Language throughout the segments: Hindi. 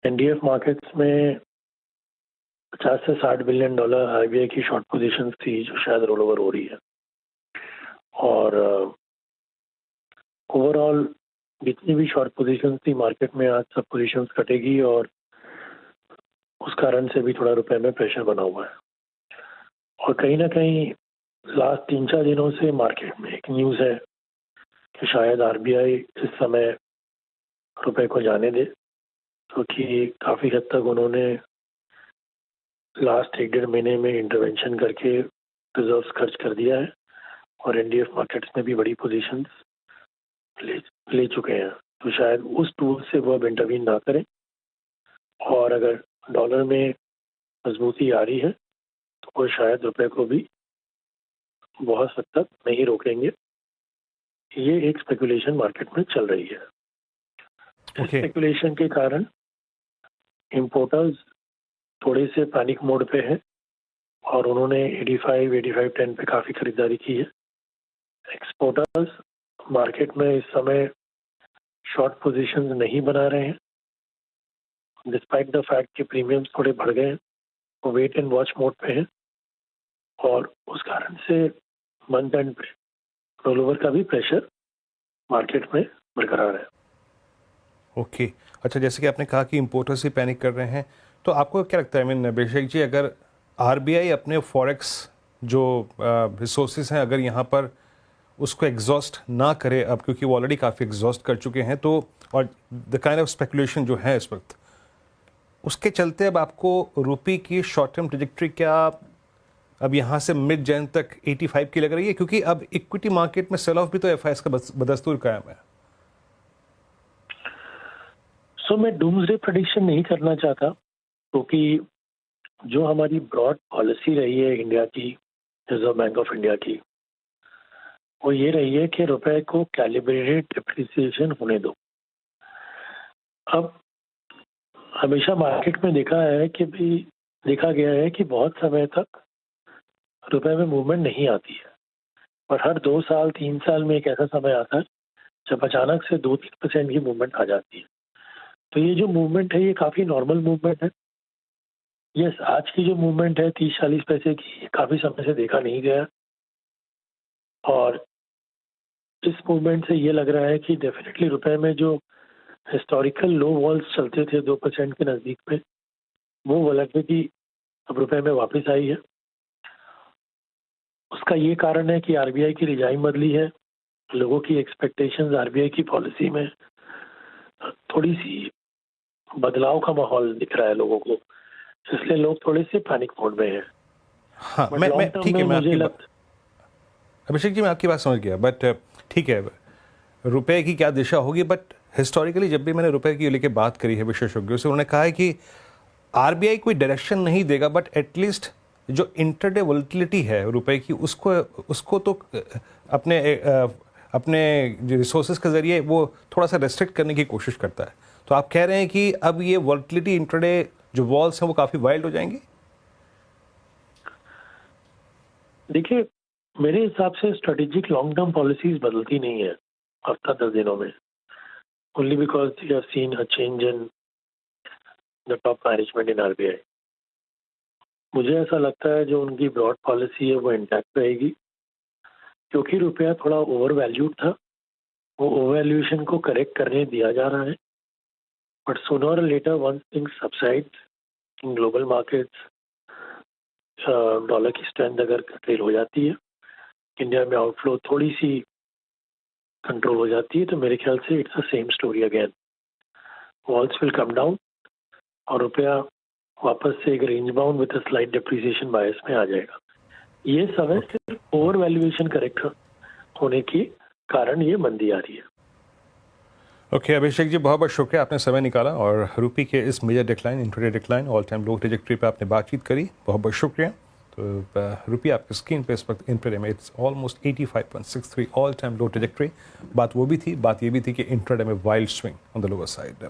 एनडीएफ मार्केट्स में 50 से 60 बिलियन डॉलर आरबीआई की शॉर्ट पोजीशंस थी जो शायद रोल ओवर हो रही है। और ओवरऑल जितनी भी शॉर्ट पोजीशंस थी मार्केट में, आज सब पोजीशंस कटेगी और उस कारण से भी थोड़ा रुपए में प्रेशर बना हुआ है। और कहीं ना कहीं लास्ट 3-4 दिनों से मार्केट में एक न्यूज़ है कि शायद आरबीआई इस समय रुपए को जाने दे, क्योंकि काफ़ी हद तक उन्होंने लास्ट 1-1.5 महीने में इंटरवेंशन करके रिजर्व्स खर्च कर दिया है और एनडीएफ मार्केट्स में भी बड़ी पोजीशंस ले चुके हैं। तो शायद उस टूल से वो अब इंटरवीन ना करें, और अगर डॉलर में मजबूती आ रही है तो वो शायद रुपए को भी बहुत हद तक नहीं रोकेंगे। ये एक स्पेकुलेशन मार्केट में चल रही है। इस स्पेकुलेशन के कारण इंपोर्टर्स थोड़े से पैनिक मोड पे हैं और उन्होंने 85-10 पे काफ़ी खरीदारी की है। एक्सपोर्टर्स मार्केट में इस समय शॉर्ट पोजीशंस नहीं बना रहे हैं, डिस्पाइट द फैक्ट कि प्रीमियम्स थोड़े बढ़ गए हैं। वो वेट एंड वॉच मोड पे हैं और उस कारण से मंथ एंड पे रोल ओवर का भी प्रेशर मार्केट में बरकरार है। ओके अच्छा, जैसे कि आपने कहा कि इंपोर्टर्स ही पैनिक कर रहे हैं, तो आपको क्या लगता है अभिषेक जी, अगर आरबीआई अपने फॉरेक्स जो रिसोर्सेज हैं अगर यहाँ पर उसको एग्जॉस्ट ना करे अब, क्योंकि वो ऑलरेडी काफ़ी एग्जॉस्ट कर चुके हैं, तो और द काइंड ऑफ स्पेकुलेशन जो है इस वक्त, उसके चलते अब आपको रुपये की शॉर्ट टर्म ट्रेजेक्ट्री क्या अब यहाँ से मिड जैन तक 85 की लग रही है? क्योंकि अब इक्विटी मार्केट में सेल ऑफ भी तो एफआईएस का बदस्तूर कायम है। मैं डूम्सडे प्रेडिक्शन नहीं करना चाहता, क्योंकि जो हमारी ब्रॉड पॉलिसी रही है इंडिया की, रिजर्व बैंक ऑफ इंडिया की, वो ये रही है कि रुपए को कैलिब्रेटेड डिप्रिसिएशन होने दो। अब हमेशा मार्केट में देखा गया है कि बहुत समय तक रुपए में मूवमेंट नहीं आती है, और हर 2 साल 3 साल में एक ऐसा समय आता है जब अचानक से 2-3% की मूवमेंट आ जाती है। तो ये जो मूवमेंट है ये काफ़ी नॉर्मल मूवमेंट है। यस, आज की जो मूवमेंट है 30-40 पैसे की, काफ़ी समय से देखा नहीं गया, और इस मूवमेंट से ये लग रहा है कि डेफिनेटली रुपए में जो हिस्टोरिकल लो वॉल्स चलते थे 2% के नज़दीक पे, वो वॉलेटिलिटी अब रुपए में वापस आई है। उसका ये कारण है कि आरबीआई की रिजाइम बदली है, लोगों की एक्सपेक्टेशंस आरबीआई की पॉलिसी में थोड़ी सी बदलाव का माहौल दिख रहा है लोगों को, इसलिए लोग थोड़े से पैनिक मोड में हैं। हाँ, मैं ठीक है, अभिषेक जी मैं आपकी बात समझ गया, बट ठीक है, रुपए की क्या दिशा होगी, बट हिस्टोरिकली जब भी मैंने रुपए की लेके बात करी है विशेषज्ञों से, उन्होंने कहा है कि आरबीआई कोई डायरेक्शन नहीं देगा, बट एटलीस्ट जो इंटरडे वोलेटिलिटी है रुपए की, उसको तो अपने जो रिसोर्सेज के जरिए वो थोड़ा सा रेस्ट्रिक्ट करने की कोशिश करता है। तो आप कह रहे हैं कि अब ये वोलेटिलिटी इंटरडे जो वॉल्स हैं वो काफ़ी वाइल्ड हो जाएंगी? देखिए, मेरे हिसाब से स्ट्रेटेजिक लॉन्ग टर्म पॉलिसीज बदलती नहीं है हफ्ता 10 दिनों में, only because you have seen a change in the top management in RBI. मुझे ऐसा लगता है जो उनकी ब्रॉड पॉलिसी है वो इंटैक्ट रहेगी, क्योंकि रुपया थोड़ा ओवर वैल्यूड था, वो ओवर वैल्यूएशन को करेक्ट करने दिया जा रहा है। But sooner or later once things subside in global markets, dollar की स्ट्रेंथ अगर कंट्रोल हो जाती है, इंडिया में आउटफ्लो थोड़ी सी कंट्रोल हो जाती है, तो मेरे ख्याल से it's the same story again. Walls will come down और रुपया वापस से एक range bound with a slight depreciation bias में आ जाएगा। ये समय सिर्फ ओवर वैल्यूएशन करेक्ट होने के कारण ये मंदी आ रही है। ओके अभिषेक जी, बहुत बहुत शुक्रिया, आपने समय निकाला और रुपये के इस major decline, intraday decline, all time low trajectory पे आपने बातचीत करी, बहुत बहुत शुक्रिया। तो रुपये आपके स्क्रीन पे इस वक्त इंट्राडे में it's almost 85.63 all time low trajectory. बात ये भी थी कि इंट्राडे में wild swing on the lower side.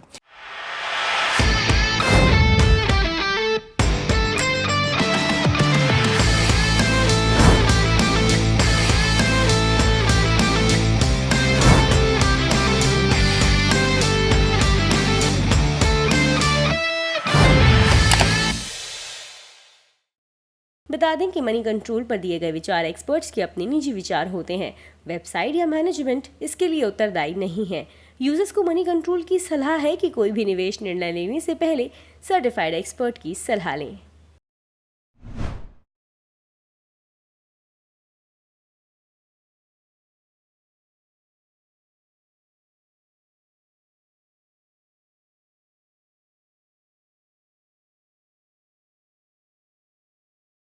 बता दें कि मनी कंट्रोल पर दिए गए विचार एक्सपर्ट्स के अपने निजी विचार होते हैं। वेबसाइट या मैनेजमेंट इसके लिए उत्तरदायी नहीं है। यूजर्स को मनी कंट्रोल की सलाह है कि कोई भी निवेश निर्णय लेने से पहले सर्टिफाइड एक्सपर्ट की सलाह लें।